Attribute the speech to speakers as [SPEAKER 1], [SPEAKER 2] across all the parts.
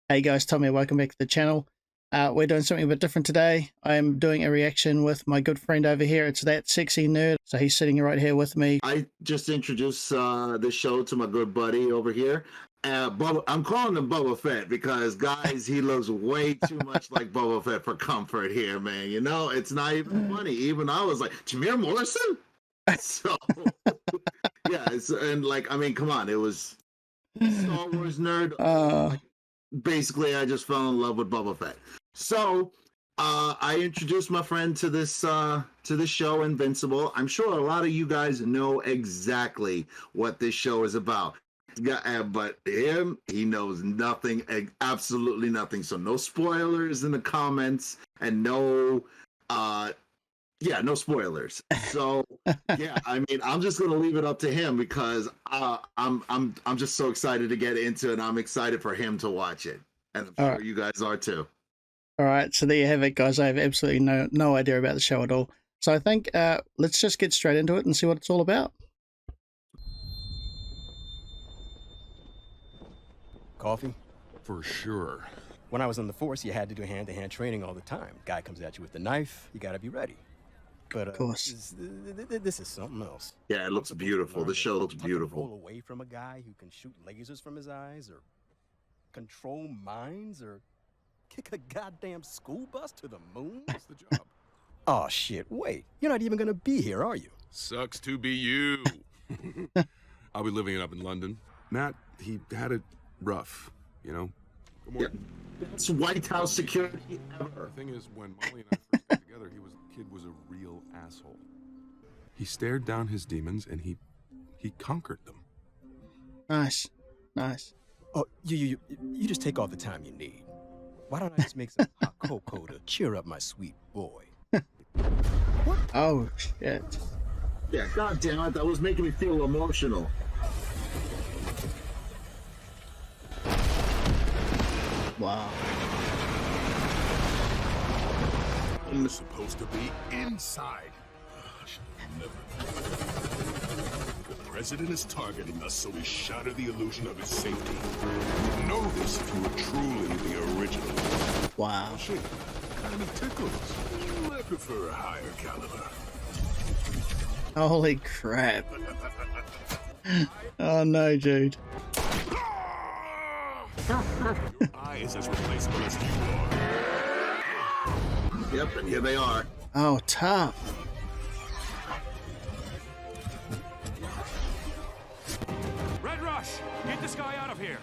[SPEAKER 1] Hey guys, Tommy, welcome back to the channel. We're doing something a bit different today. I'm doing a reaction with my good friend over here. It's That Sexy Nerd. So he's sitting right here with me.
[SPEAKER 2] I just introduced the show to my good buddy over here. I'm calling him Boba Fett because, guys, he looks way too much like Boba Fett for comfort here, man. You know, it's not even funny. Even I was like, Jameer Morrison? So, yeah, and like, I mean, come on. It was Star Wars nerd. Like, basically, I just fell in love with Boba Fett. So, I introduced my friend to this show, Invincible. I'm sure a lot of you guys know exactly what this show is about. But he knows nothing, absolutely nothing. So no spoilers in the comments, and no spoilers. So yeah, I mean, I'm just gonna leave it up to him because I'm just so excited to get into it. I'm excited for him to watch it, and I'm sure you guys are too.
[SPEAKER 1] All right, so there you have it, guys. I have absolutely no idea about the show at all. So I think let's just get straight into it and see what it's all about.
[SPEAKER 3] Coffee?
[SPEAKER 4] For sure.
[SPEAKER 3] When I was in the force, you had to do hand-to-hand training all the time. Guy comes at you with the knife, you gotta be ready. But
[SPEAKER 1] of course,
[SPEAKER 3] this is something else.
[SPEAKER 2] Yeah, it looks beautiful. The show looks beautiful.
[SPEAKER 3] Roll away from a guy who can shoot lasers from his eyes, or control minds, or kick a goddamn school bus to the moon.
[SPEAKER 4] That's the job.
[SPEAKER 3] Oh shit! Wait, you're not even gonna be here, are you?
[SPEAKER 4] Sucks to be you. I'll be living it up in London. Matt, he had it rough, you know. Good morning.
[SPEAKER 2] Yeah. That's White House security ever.
[SPEAKER 4] The thing is, when Molly and I first got together, kid was a real asshole. He stared down his demons and he conquered them.
[SPEAKER 1] nice.
[SPEAKER 3] Oh, you just take all the time you need. Why don't I just make some hot cocoa to cheer up my sweet boy? What?
[SPEAKER 1] Oh shit!
[SPEAKER 2] Yeah, god damn it, that was making me feel emotional.
[SPEAKER 1] Wow.
[SPEAKER 5] I'm supposed to be inside. The president is targeting us, so we shatter the illusion of his safety. You'd know this if you were truly the original.
[SPEAKER 1] Wow.
[SPEAKER 5] Shit, kind of tickles. I prefer a higher caliber.
[SPEAKER 1] Holy crap! Oh no, dude.
[SPEAKER 5] Your eye is as replaceable as you are.
[SPEAKER 2] Yep, and here they are.
[SPEAKER 1] Oh, tough.
[SPEAKER 6] Red Rush! Get this guy out of here!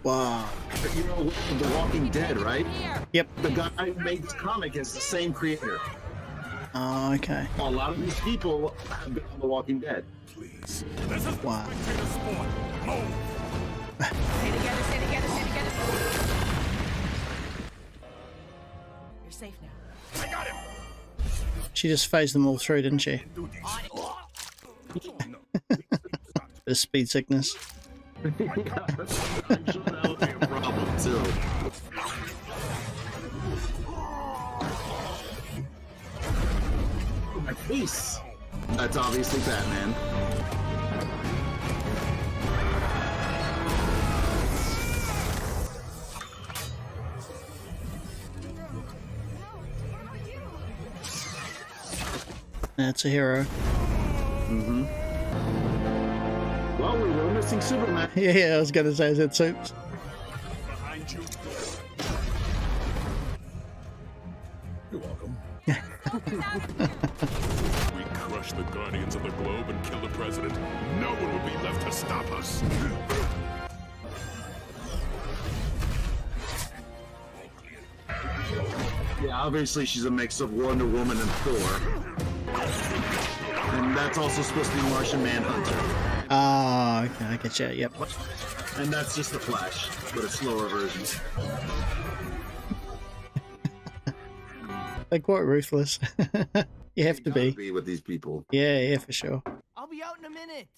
[SPEAKER 1] Wow.
[SPEAKER 2] You know, The Walking Dead, right?
[SPEAKER 1] Yep.
[SPEAKER 2] The guy who made this comic is the same creator.
[SPEAKER 1] Oh, okay.
[SPEAKER 2] A lot of these people have been on The Walking Dead.
[SPEAKER 5] Please.
[SPEAKER 6] This is
[SPEAKER 1] Wow.
[SPEAKER 6] spectator spawn! Move!
[SPEAKER 7] Stay together, stay together, stay together. You're safe now.
[SPEAKER 6] I got him!
[SPEAKER 1] She just phased them all through, didn't she? Bit of speed sickness.
[SPEAKER 2] I'm sure that would be a problem too. My face. That's obviously Batman.
[SPEAKER 1] That's a hero.
[SPEAKER 2] Mm-hmm. Well, we were missing Superman.
[SPEAKER 1] Yeah, I was gonna say, is that Soups?
[SPEAKER 5] Behind you. You're welcome. We crush the Guardians of the Globe and kill the president. No one will be left to stop us.
[SPEAKER 2] Yeah, obviously she's a mix of Wonder Woman and Thor. And that's also supposed to be Martian Manhunter.
[SPEAKER 1] Ah, okay, I get you. Yep.
[SPEAKER 2] And that's just the Flash, but a slower version.
[SPEAKER 1] They're quite ruthless. You have to
[SPEAKER 2] Gotta
[SPEAKER 1] be.
[SPEAKER 2] be with these people.
[SPEAKER 1] Yeah, for sure.
[SPEAKER 7] I'll be out in a minute.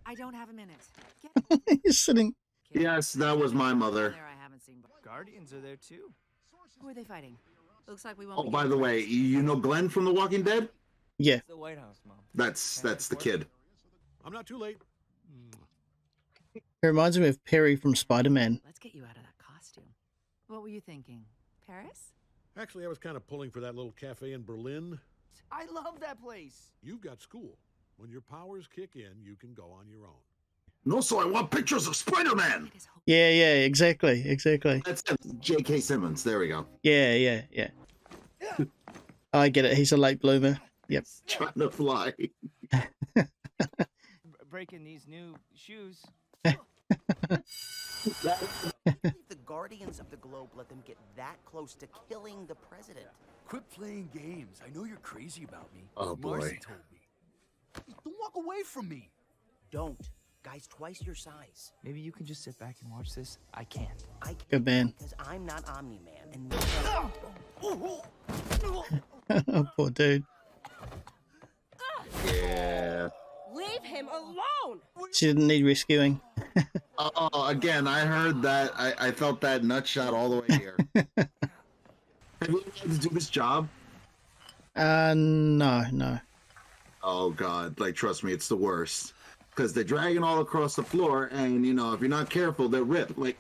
[SPEAKER 7] I don't have a minute.
[SPEAKER 1] You're sitting.
[SPEAKER 2] Yes, that was my mother.
[SPEAKER 7] There I haven't seen.
[SPEAKER 6] Guardians are there too.
[SPEAKER 7] Who are they fighting? Looks like we won't.
[SPEAKER 2] Oh, by the way, you know Glenn from The Walking Dead?
[SPEAKER 1] Yeah.
[SPEAKER 6] The White House, Mom.
[SPEAKER 2] That's the kid.
[SPEAKER 5] I'm not too late.
[SPEAKER 1] It reminds me of Perry from Spider-Man.
[SPEAKER 7] Let's get you out of that What were you thinking? Paris?
[SPEAKER 8] Actually, I was kind of pulling for that little cafe in Berlin.
[SPEAKER 6] I love that place.
[SPEAKER 8] You've got school. When your powers kick in, you can go on your own.
[SPEAKER 2] And also, I want pictures of Spider-Man.
[SPEAKER 1] Yeah, exactly.
[SPEAKER 2] That's it. J.K. Simmons. There we go.
[SPEAKER 1] Yeah. I get it. He's a late bloomer. Yep.
[SPEAKER 2] Trying to fly.
[SPEAKER 6] Breaking these new shoes.
[SPEAKER 9] The Guardians of the Globe let them get that close to killing the president.
[SPEAKER 10] Quit playing games. I know you're crazy about me.
[SPEAKER 2] Oh, boy.
[SPEAKER 10] Marcy told me. Don't walk away from me.
[SPEAKER 9] Don't. Guy's twice your size.
[SPEAKER 6] Maybe you can just sit back and watch this. I can't.
[SPEAKER 9] I can't
[SPEAKER 1] Good man.
[SPEAKER 9] because I'm not Omni-Man. And
[SPEAKER 1] Oh, poor dude.
[SPEAKER 2] Yeah.
[SPEAKER 11] Leave him alone!
[SPEAKER 1] She didn't need rescuing.
[SPEAKER 2] Oh, again, I heard that. I felt that nut shot all the way here. Have you had to do this job?
[SPEAKER 1] No.
[SPEAKER 2] Oh, God. Like, trust me, it's the worst. Because they're dragging all across the floor, and, you know, if you're not careful, they're ripped. Like,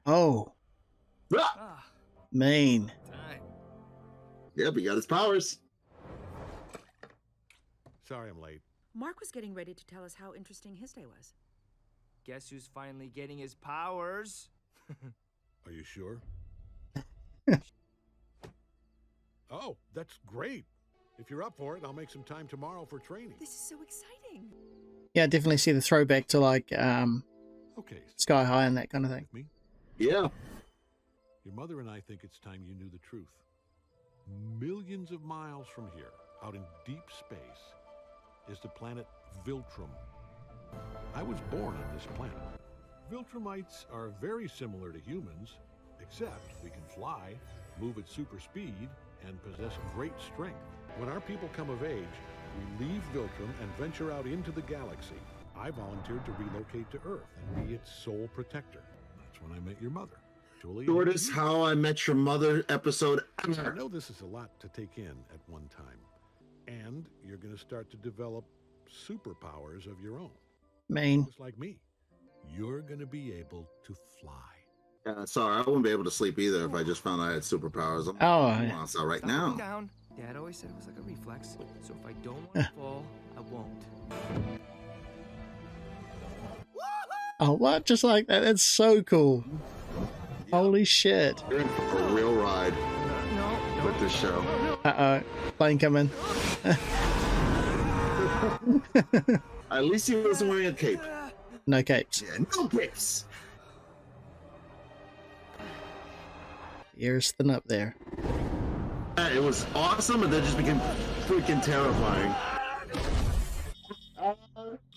[SPEAKER 1] Oh,
[SPEAKER 2] ah!
[SPEAKER 1] mean.
[SPEAKER 2] Yep, he got his powers.
[SPEAKER 8] Sorry I'm late.
[SPEAKER 7] Mark was getting ready to tell us how interesting his day was.
[SPEAKER 6] Guess who's finally getting his powers?
[SPEAKER 8] Are you sure? Oh, that's great. If you're up for it, I'll make some time tomorrow for training.
[SPEAKER 7] This is so exciting.
[SPEAKER 1] Yeah, I definitely see the throwback to like
[SPEAKER 8] Okay.
[SPEAKER 1] Sky High and that kind of thing.
[SPEAKER 8] With me?
[SPEAKER 2] Yeah.
[SPEAKER 8] Your mother and I think it's time you knew the truth. Millions of miles from here, out in deep space, is the planet Viltrum. I was born on this planet. Viltrumites are very similar to humans, except we can fly, move at super speed, and possess great strength. When our people come of age, we leave Viltrum and venture out into the galaxy. I volunteered to relocate to Earth and be its sole protector. That's when I met your mother, Julie.
[SPEAKER 2] Shortest How I Met Your Mother episode
[SPEAKER 8] I
[SPEAKER 2] ever.
[SPEAKER 8] know this is a lot to take in at one time. And you're going to start to develop superpowers of your own.
[SPEAKER 1] Mean.
[SPEAKER 8] Just like me. You're going to be able to fly.
[SPEAKER 2] Yeah, sorry, I wouldn't be able to sleep either if I just found I had superpowers. I'm
[SPEAKER 1] Oh,
[SPEAKER 2] so right
[SPEAKER 6] Stop
[SPEAKER 2] now.
[SPEAKER 6] looking down. Dad always said it was like a reflex. So if I don't want to fall, I won't.
[SPEAKER 1] oh, what? Just like that? That's so cool. Holy shit.
[SPEAKER 2] You're in for a real ride
[SPEAKER 6] No.
[SPEAKER 2] with this show.
[SPEAKER 1] Uh-oh. Plane coming.
[SPEAKER 2] At least he wasn't wearing a cape.
[SPEAKER 1] No capes.
[SPEAKER 2] Yeah, no capes.
[SPEAKER 1] Ears thin up there.
[SPEAKER 2] It was awesome, and then just became freaking terrifying.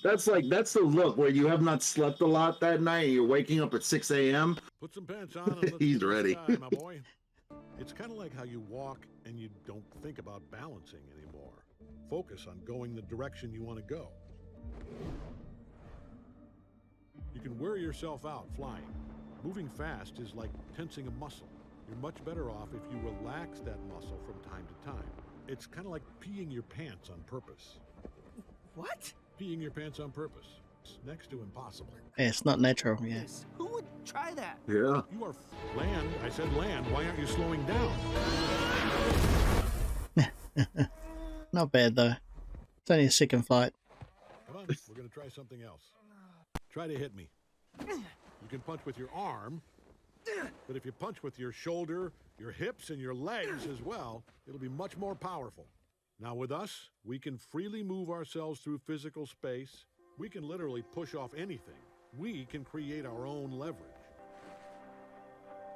[SPEAKER 2] That's the look where you have not slept a lot that night and you're waking up at 6 a.m.
[SPEAKER 8] Put some pants on and let's
[SPEAKER 2] He's
[SPEAKER 8] get
[SPEAKER 2] ready.
[SPEAKER 8] inside, my boy. It's kind of like how you walk and you don't think about balancing anymore. Focus on going the direction you want to go. You can wear yourself out flying. Moving fast is like tensing a muscle. You're much better off if you relax that muscle from time to time. It's kind of like peeing your pants on purpose.
[SPEAKER 6] What?
[SPEAKER 8] Peeing your pants on purpose. It's next to impossible.
[SPEAKER 1] Yeah, it's not natural, yeah.
[SPEAKER 6] Yes. Who would try that?
[SPEAKER 2] Yeah.
[SPEAKER 8] You are land. I said land. Why aren't you slowing down?
[SPEAKER 1] Not bad, though. It's only a second flight.
[SPEAKER 8] Come on, we're going to try something else. Try to hit me. You can punch with your arm, but if you punch with your shoulder, your hips, and your legs as well, it'll be much more powerful. Now with us, we can freely move ourselves through physical space. We can literally push off anything. We can create our own leverage.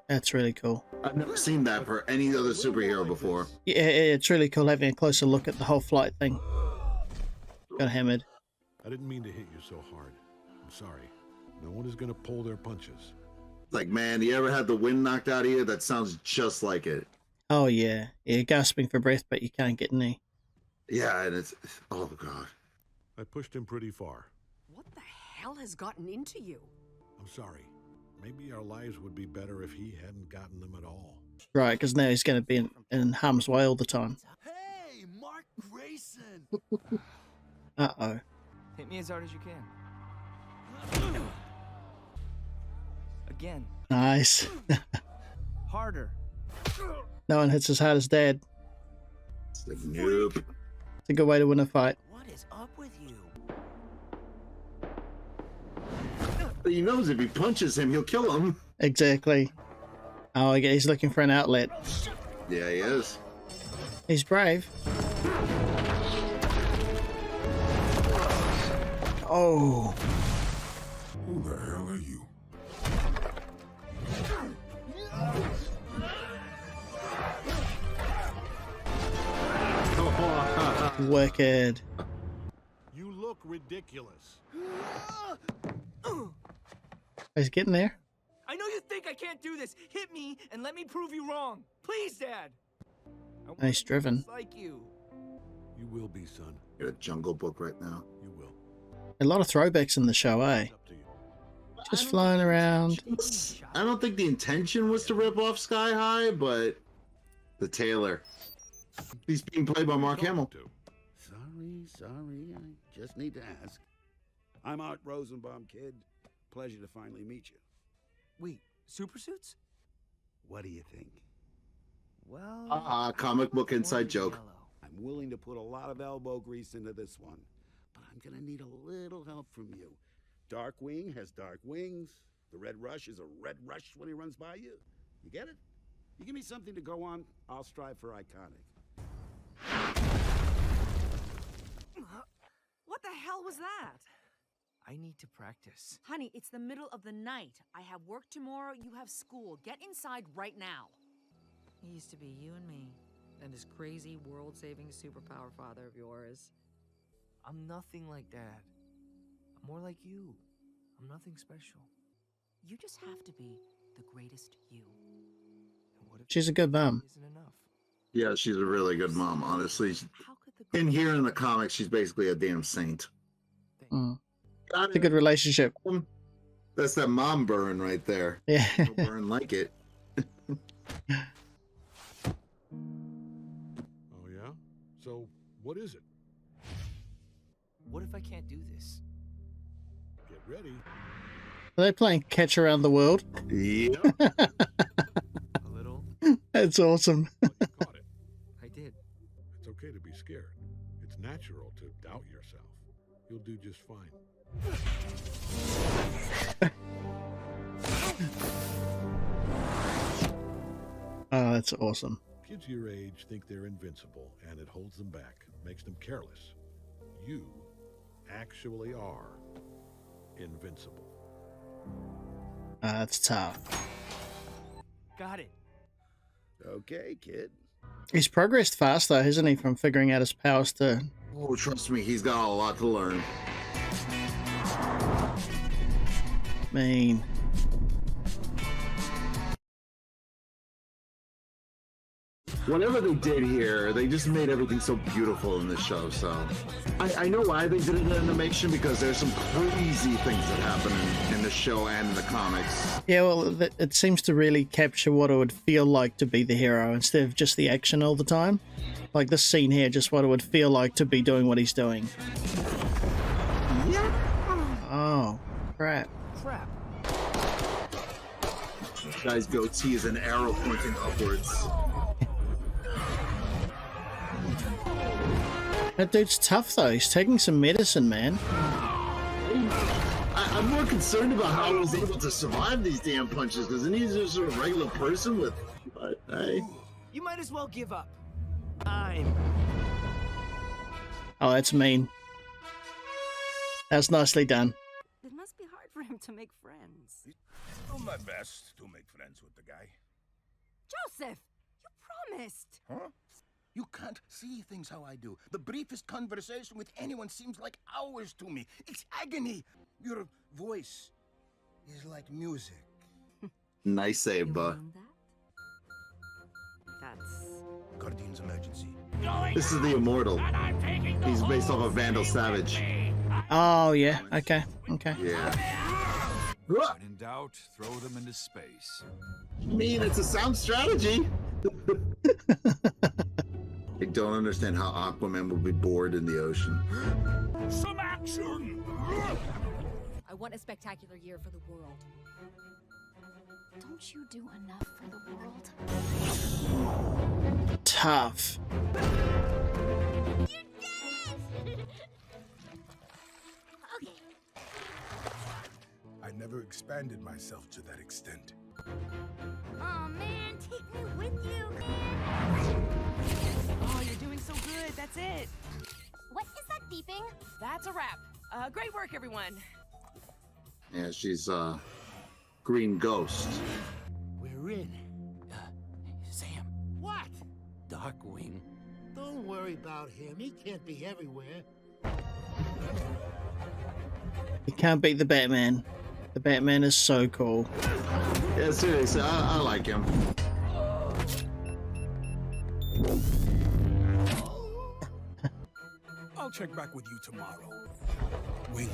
[SPEAKER 1] That's really cool.
[SPEAKER 2] I've never seen that for any other superhero before.
[SPEAKER 1] Yeah, it's really cool having a closer look at the whole flight thing. Got hammered.
[SPEAKER 8] I didn't mean to hit you so hard. I'm sorry. No one is going to pull their punches.
[SPEAKER 2] Like, man, you ever had the wind knocked out of you? That sounds just like it.
[SPEAKER 1] Oh, yeah. You're gasping for breath, but you can't get any.
[SPEAKER 2] Yeah, and it's... Oh, God.
[SPEAKER 8] I pushed him pretty far.
[SPEAKER 11] What the hell has gotten into you?
[SPEAKER 8] I'm sorry. Maybe our lives would be better if he hadn't gotten them at all.
[SPEAKER 1] Right, because now he's going to be in harm's way all the time.
[SPEAKER 10] Hey, Mark Grayson!
[SPEAKER 1] Uh-oh.
[SPEAKER 6] Hit me as hard as you can. Again.
[SPEAKER 1] Nice.
[SPEAKER 6] Harder.
[SPEAKER 1] No one hits as hard as Dad.
[SPEAKER 2] It's like, nope.
[SPEAKER 1] It's a good way to win a fight.
[SPEAKER 9] What is up with you?
[SPEAKER 2] But he knows if he punches him, he'll kill him.
[SPEAKER 1] Exactly. Oh, he's looking for an outlet.
[SPEAKER 2] Yeah, he is.
[SPEAKER 1] He's brave. Oh.
[SPEAKER 5] Who the hell are you?
[SPEAKER 1] Wicked.
[SPEAKER 8] You look ridiculous.
[SPEAKER 1] He's getting there.
[SPEAKER 6] I know you think I can't do this. Hit me and let me prove you wrong. Please, Dad.
[SPEAKER 1] Nice driven.
[SPEAKER 6] Like you.
[SPEAKER 8] You will be, son.
[SPEAKER 2] Got a Jungle Book right now.
[SPEAKER 8] You will.
[SPEAKER 1] A lot of throwbacks in the show, eh?
[SPEAKER 8] It's up to you.
[SPEAKER 1] Just flying around.
[SPEAKER 2] I don't think the intention was to rip off Sky High, but the tailor. He's being played by Mark Hamill.
[SPEAKER 12] Sorry, I just need to ask. I'm Art Rosenbaum, kid. Pleasure to finally meet you.
[SPEAKER 6] Wait, super suits?
[SPEAKER 12] What do you think?
[SPEAKER 6] Well...
[SPEAKER 2] Comic book inside joke.
[SPEAKER 6] Yellow.
[SPEAKER 12] I'm willing to put a lot of elbow grease into this one, but I'm gonna need a little help from you. Darkwing has dark wings. The Red Rush is a red rush when he runs by you. You get it? You give me something to go on, I'll strive for iconic.
[SPEAKER 7] What the hell was that?
[SPEAKER 6] I need to practice.
[SPEAKER 7] Honey, it's the middle of the night. I have work tomorrow, you have school. Get inside right now. It used to be you and me, and this crazy world-saving superpower father of yours.
[SPEAKER 6] I'm nothing like Dad. I'm more like you. I'm nothing special.
[SPEAKER 7] You just have to be the greatest you.
[SPEAKER 6] And what if
[SPEAKER 1] She's a good mom.
[SPEAKER 6] isn't enough?
[SPEAKER 2] Yeah, she's a really good mom, honestly.
[SPEAKER 7] How could the
[SPEAKER 2] In here in the comics, she's basically a damn saint.
[SPEAKER 1] Mm.
[SPEAKER 2] Got
[SPEAKER 1] It's a
[SPEAKER 2] it.
[SPEAKER 1] good relationship.
[SPEAKER 2] That's that mom burn right there.
[SPEAKER 1] Yeah.
[SPEAKER 2] No burn like it.
[SPEAKER 8] Oh, yeah? So, what is it?
[SPEAKER 6] What if I can't do this?
[SPEAKER 8] Get ready.
[SPEAKER 1] Are they playing Catch Around the World?
[SPEAKER 2] Yep.
[SPEAKER 6] A little?
[SPEAKER 1] That's awesome.
[SPEAKER 8] But you caught it.
[SPEAKER 6] I did.
[SPEAKER 8] It's okay to be scared. It's natural to doubt yourself. You'll do just fine.
[SPEAKER 1] Oh, that's awesome.
[SPEAKER 8] Kids your age think they're invincible, and it holds them back, makes them careless. You actually are invincible.
[SPEAKER 1] That's tough.
[SPEAKER 6] Got it.
[SPEAKER 12] Okay, kid.
[SPEAKER 1] He's progressed fast, though, hasn't he, from figuring out his powers to...
[SPEAKER 2] Oh, trust me, he's got a lot to learn.
[SPEAKER 1] mean...
[SPEAKER 2] Whatever they did here, they just made everything so beautiful in this show, so... I know why they did it in animation, because there's some crazy things that happen in the show and in the comics.
[SPEAKER 1] Yeah, well, it seems to really capture what it would feel like to be the hero, instead of just the action all the time. Like this scene here, just what it would feel like to be doing what he's doing.
[SPEAKER 2] Yeah.
[SPEAKER 1] Oh, crap.
[SPEAKER 6] Crap.
[SPEAKER 2] This guy's goatee is an arrow pointing upwards.
[SPEAKER 1] That dude's tough, though. He's taking some medicine, man.
[SPEAKER 2] I'm more concerned about how he was able to survive these damn punches, because he's just a regular person with... But, hey.
[SPEAKER 6] You might as well give up. I'm...
[SPEAKER 1] Oh, that's mean. That's nicely done.
[SPEAKER 11] It must be hard for him to make friends.
[SPEAKER 5] Do my best to make friends with the guy.
[SPEAKER 11] Joseph, you promised.
[SPEAKER 10] Huh? You can't see things how I do. The briefest conversation with anyone seems like hours to me. It's agony. Your voice is like music.
[SPEAKER 2] Nice save, bud.
[SPEAKER 11] That's...
[SPEAKER 10] Guardian's emergency.
[SPEAKER 2] This is the Immortal. He's based off of Vandal Savage.
[SPEAKER 1] Oh, yeah. Okay. Okay.
[SPEAKER 2] Yeah.
[SPEAKER 13] When in doubt, throw them into space.
[SPEAKER 2] I mean, it's a sound strategy. I don't understand how Aquaman will be bored in the ocean.
[SPEAKER 5] Some action!
[SPEAKER 7] I want a spectacular year for the world.
[SPEAKER 14] Don't you do enough for the world?
[SPEAKER 1] Tough.
[SPEAKER 14] Okay.
[SPEAKER 5] I never expanded myself to that extent.
[SPEAKER 11] Oh man, take me with you.
[SPEAKER 15] Oh, you're doing so good. That's it.
[SPEAKER 14] What is that beeping?
[SPEAKER 15] That's a wrap. Great work, everyone.
[SPEAKER 2] Yeah, she's Green Ghost.
[SPEAKER 10] We're in.
[SPEAKER 9] Sam.
[SPEAKER 10] What?
[SPEAKER 9] Darkwing.
[SPEAKER 10] Don't worry about him. He can't be everywhere.
[SPEAKER 1] You can't beat the Batman. The Batman is so cool.
[SPEAKER 2] Yeah, seriously, I like him.
[SPEAKER 10] I'll check back with you tomorrow. Wing.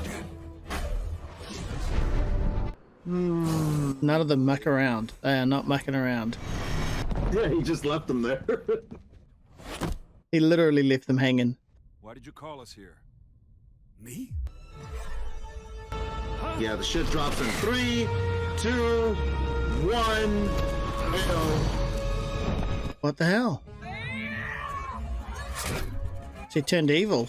[SPEAKER 1] None of them muck around. They are not mucking around.
[SPEAKER 2] Yeah, he just left them there.
[SPEAKER 1] He literally left them hanging.
[SPEAKER 13] Why did you call us here?
[SPEAKER 10] Me?
[SPEAKER 2] Yeah, the shit drops in 3, 2, 1.
[SPEAKER 1] What the hell? She turned evil.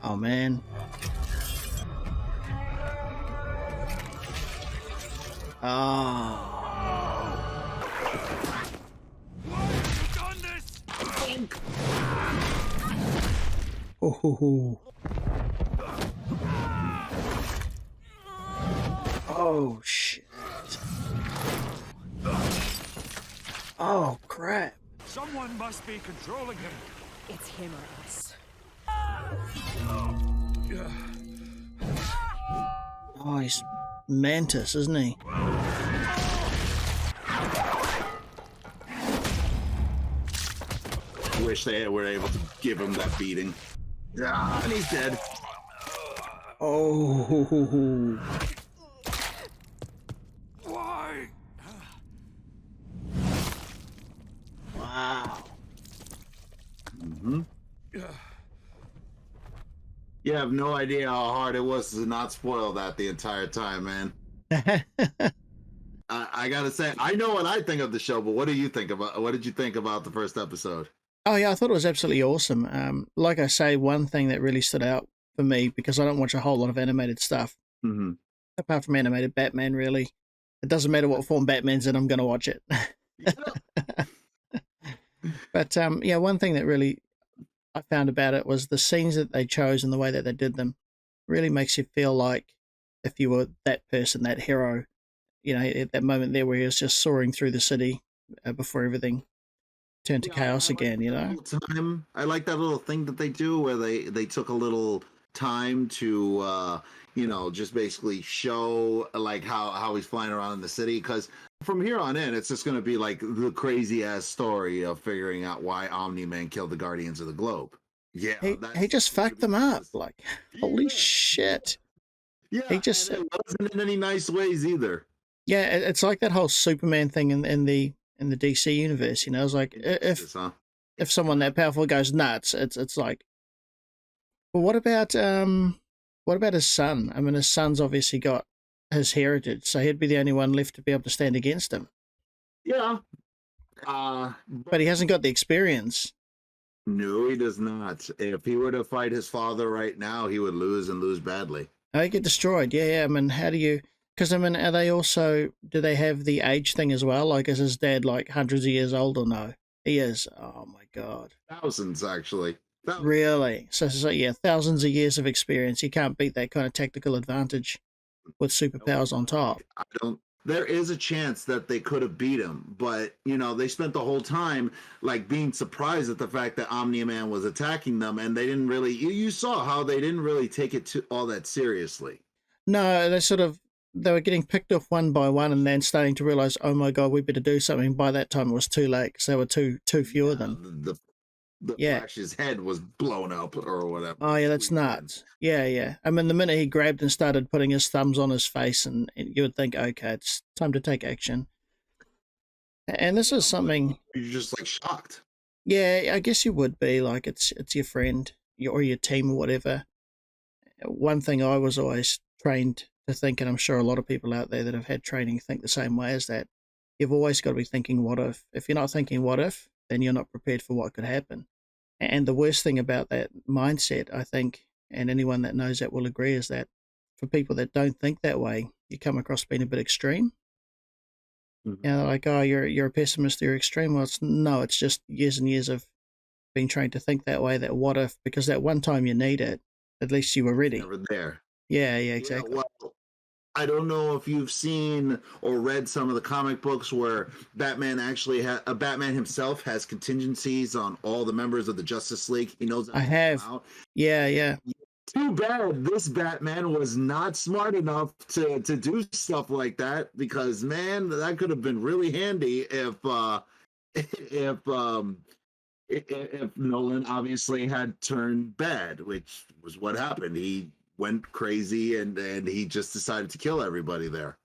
[SPEAKER 1] Oh man. Oh. Oh. Oh shit. Oh crap.
[SPEAKER 13] Someone must be controlling him.
[SPEAKER 15] It's him or us.
[SPEAKER 1] Oh, he's Mantis, isn't he?
[SPEAKER 2] Wish they were able to give him that beating. Ah, and he's dead.
[SPEAKER 1] Oh.
[SPEAKER 13] Why?
[SPEAKER 1] Wow.
[SPEAKER 2] Mm-hmm. You have no idea how hard it was to not spoil that the entire time, man. I gotta say, I know what I think of the show, but what do you think about? What did you think about the first episode?
[SPEAKER 1] Oh yeah, I thought it was absolutely awesome. Like I say, one thing that really stood out for me, because I don't watch a whole lot of animated stuff, apart from animated Batman, really. It doesn't matter what form Batman's in, I'm going to watch it. But yeah, one thing that really I found about it was the scenes that they chose and the way that they did them really makes you feel like if you were that person, that hero, you know, at that moment there where he was just soaring through the city before everything turned to chaos again, you know?
[SPEAKER 2] I like that little thing that they do where they took a little time to you know, just basically show like how he's flying around in the city, because from here on in it's just going to be like the crazy ass story of figuring out why Omni-Man killed the Guardians of the Globe. Yeah,
[SPEAKER 1] he just fucked them up. Like, holy shit.
[SPEAKER 2] Yeah,
[SPEAKER 1] he just,
[SPEAKER 2] and it wasn't in any nice ways either.
[SPEAKER 1] Yeah, it's like that whole Superman thing in the DC universe. You know, it's like if someone that powerful goes nuts, it's like. Well, what about his son? I mean, his son's obviously got his heritage, so he'd be the only one left to be able to stand against him.
[SPEAKER 2] Yeah,
[SPEAKER 1] but he hasn't got the experience.
[SPEAKER 2] No, he does not. If he were to fight his father right now, he would lose and lose badly.
[SPEAKER 1] Oh, he get destroyed. Yeah. I mean, how do you? Because I mean, are they also? Do they have the age thing as well? Like, is his dad like hundreds of years old or no? He is. Oh my god.
[SPEAKER 2] Thousands, actually.
[SPEAKER 1] Really? So yeah, thousands of years of experience. You can't beat that kind of tactical advantage with superpowers on top.
[SPEAKER 2] I don't. There is a chance that they could have beat him, but you know they spent the whole time like being surprised at the fact that Omni-Man was attacking them, and they didn't really. You saw how they didn't really take it to all that seriously.
[SPEAKER 1] No, they were getting picked off one by one, and then starting to realize, oh my god, we better do something. By that time, it was too late because there were too few of them.
[SPEAKER 2] The Flash's head was blown up or whatever.
[SPEAKER 1] Oh yeah, that's nuts. Yeah. I mean, the minute he grabbed and started putting his thumbs on his face, and you would think, okay, it's time to take action. And this is something
[SPEAKER 2] you're just like shocked.
[SPEAKER 1] Yeah, I guess you would be like it's your friend or your team or whatever. One thing I was always trained to think, and I'm sure a lot of people out there that have had training think the same way, is that you've always got to be thinking what if. If you're not thinking what if, then you're not prepared for what could happen. And the worst thing about that mindset, I think, and anyone that knows that will agree, is that for people that don't think that way, you come across being a bit extreme. You know, like, oh, you're a pessimist, you're extreme. Well, no, it's just years and years of being trained to think that way. That what if? Because that one time you need it, at least you were ready.
[SPEAKER 2] Never there.
[SPEAKER 1] Yeah, exactly.
[SPEAKER 2] Yeah, well, I don't know if you've seen or read some of the comic books where Batman actually Batman himself has contingencies on all the members of the Justice League. He knows that
[SPEAKER 1] I have. Yeah.
[SPEAKER 2] Too bad this Batman was not smart enough to do stuff like that, because man, that could have been really handy if if Nolan obviously had turned bad, which was what happened. He went crazy and he just decided to kill everybody there.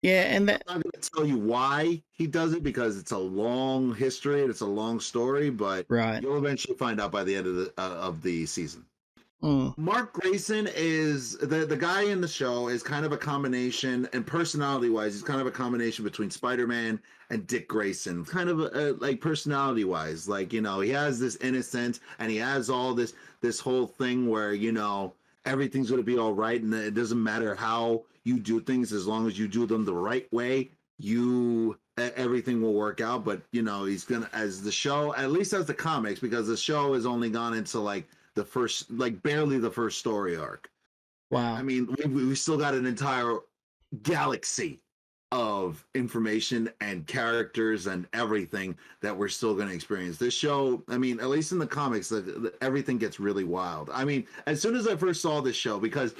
[SPEAKER 1] Yeah, and that,
[SPEAKER 2] I'm not going to tell you why he does it, because it's a long history and it's a long story, but you'll eventually find out by the end of the season. Mark Grayson is the guy in the show is kind of a combination, and personality wise, he's kind of a combination between Spider-Man and Dick Grayson, kind of like personality wise. Like, you know, he has this innocence and he has all this whole thing where, you know, everything's going to be all right, and it doesn't matter how you do things, as long as you do them the right way, everything will work out. But you know, he's gonna, as the show, at least as the comics, because the show has only gone into like the first, like barely the first story arc.
[SPEAKER 1] Wow.
[SPEAKER 2] I mean, we still got an entire galaxy of information and characters and everything that we're still going to experience. This show, I mean, at least in the comics, everything gets really wild. I mean, as soon as I first saw this show, because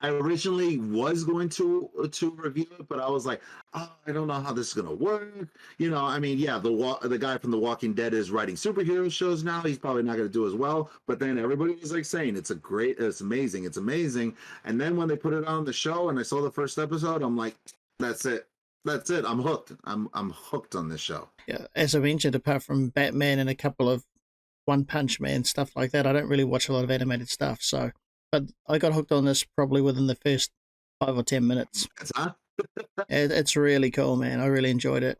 [SPEAKER 2] I originally was going to review it, but I was like, oh, I don't know how this is going to work. You know, I mean, yeah, the guy from The Walking Dead is writing superhero shows now. He's probably not going to do as well. But then everybody was like saying it's amazing. And then when they put it on the show and I saw the first episode, I'm like, that's it. I'm hooked. I'm hooked on this show.
[SPEAKER 1] Yeah, as I mentioned, apart from Batman and a couple of One Punch Man stuff like that, I don't really watch a lot of animated stuff. So, but I got hooked on this probably within the first 5 or 10 minutes. It's really cool, man. I really enjoyed it.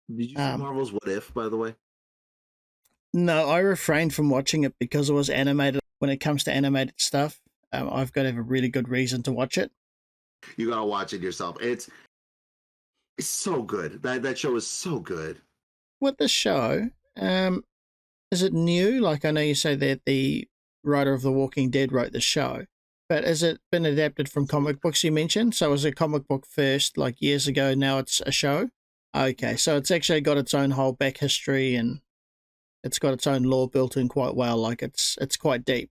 [SPEAKER 2] Did you see Marvel's What If, by the way?
[SPEAKER 1] No, I refrained from watching it because it was animated. When it comes to animated stuff, I've got to have a really good reason to watch it.
[SPEAKER 2] You gotta watch it yourself. It's so good. That show is so good.
[SPEAKER 1] With the show, is it new? Like, I know you say that the writer of The Walking Dead wrote the show, but has it been adapted from comic books you mentioned? So was it a comic book first, like years ago, now it's a show? Okay, so it's actually got its own whole back history and it's got its own lore built in quite well. Like, it's quite deep.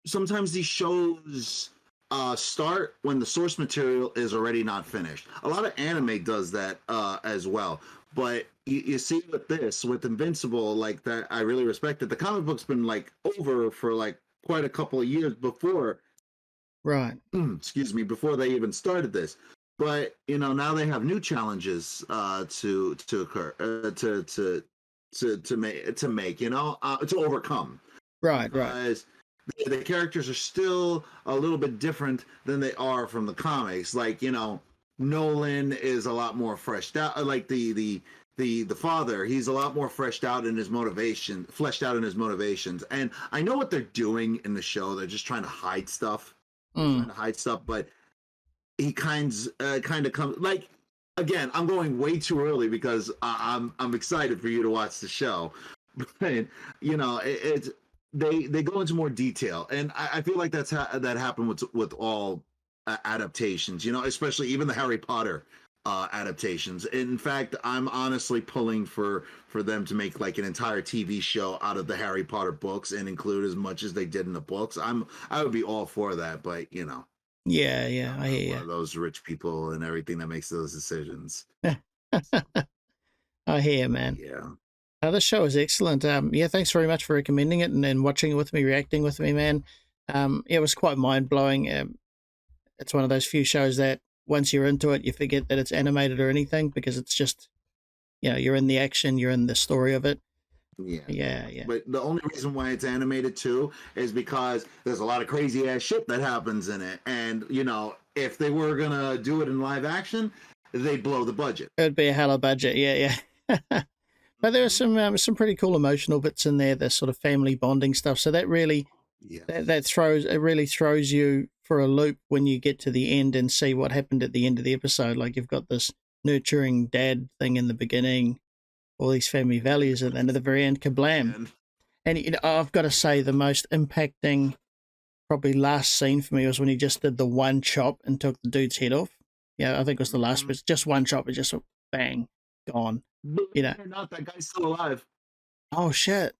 [SPEAKER 2] Sometimes these shows start when the source material is already not finished. A lot of anime does that as well. But you see with Invincible, like that, I really respect it. The comic book's been like over for like quite a couple of years before.
[SPEAKER 1] Right.
[SPEAKER 2] Excuse me, before they even started this. But you know, now they have new challenges to occur to make, you know, to overcome.
[SPEAKER 1] Right.
[SPEAKER 2] The characters are still a little bit different than they are from the comics. Like, you know, Nolan is a lot more fleshed out. Like the father, he's a lot more fleshed out in his motivations. And I know what they're doing in the show. They're just trying to hide stuff. But he kind of comes, like, again, I'm going way too early because I'm excited for you to watch the show. But you know, they go into more detail, and I feel like that happened with all adaptations. You know, especially even the Harry Potter adaptations. In fact, I'm honestly pulling for them to make like an entire TV show out of the Harry Potter books and include as much as they did in the books. I would be all for that, but you know.
[SPEAKER 1] Yeah, I hear you.
[SPEAKER 2] One of those rich people and everything that makes those decisions.
[SPEAKER 1] I hear you, man.
[SPEAKER 2] Yeah.
[SPEAKER 1] The show is excellent. Yeah, thanks very much for recommending it and then watching it with me, reacting with me, man. It was quite mind-blowing. It's one of those few shows that once you're into it, you forget that it's animated or anything because it's just, you know, you're in the action, you're in the story of it. Yeah.
[SPEAKER 2] But the only reason why it's animated too is because there's a lot of crazy ass shit that happens in it, and you know, if they were gonna do it in live action, they'd blow the budget.
[SPEAKER 1] It'd be a hell of a budget, yeah. But there are some pretty cool emotional bits in there, the sort of family bonding stuff. So that really, it really throws you for a loop when you get to the end and see what happened at the end of the episode. Like you've got this nurturing dad thing in the beginning, all these family values, and then at the very end, kablam! And you know, I've got to say, the most impacting, probably last scene for me was when he just did the one chop and took the dude's head off. Yeah, I think it was the last bit. Just one chop, it just bang, gone. You know,
[SPEAKER 2] Believe it or not, that guy's still alive.
[SPEAKER 1] Oh shit!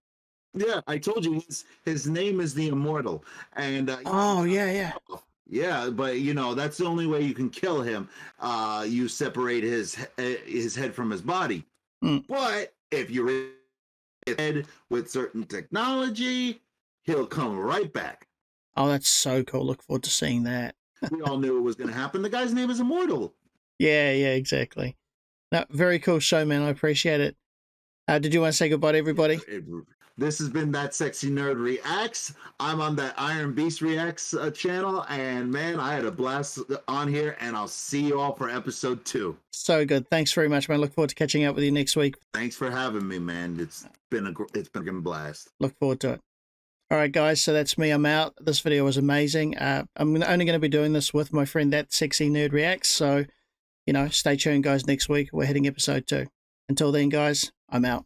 [SPEAKER 2] Yeah, I told you his name is the Immortal, and yeah. But you know that's the only way you can kill him. You separate his head from his body. But if you raise his head with certain technology, he'll come right back.
[SPEAKER 1] Oh, that's so cool. Look forward to seeing that.
[SPEAKER 2] We all knew it was going to happen. The guy's name is Immortal.
[SPEAKER 1] Yeah, exactly. No, very cool show, man. I appreciate it. Did you want to say goodbye to everybody?
[SPEAKER 2] This has been That Sexy Nerd Reacts. I'm on that Iron Beast Reacts channel, and man, I had a blast on here, and I'll see you all for episode 2.
[SPEAKER 1] So good. Thanks very much, man. Look forward to catching up with you next week.
[SPEAKER 2] Thanks for having me, man. It's been a blast.
[SPEAKER 1] Look forward to it. All right, guys, so that's me. I'm out. This video was amazing. I'm only going to be doing this with my friend That Sexy Nerd Reacts, so, you know, stay tuned, guys. Next week, we're hitting episode 2. Until then, guys, I'm out.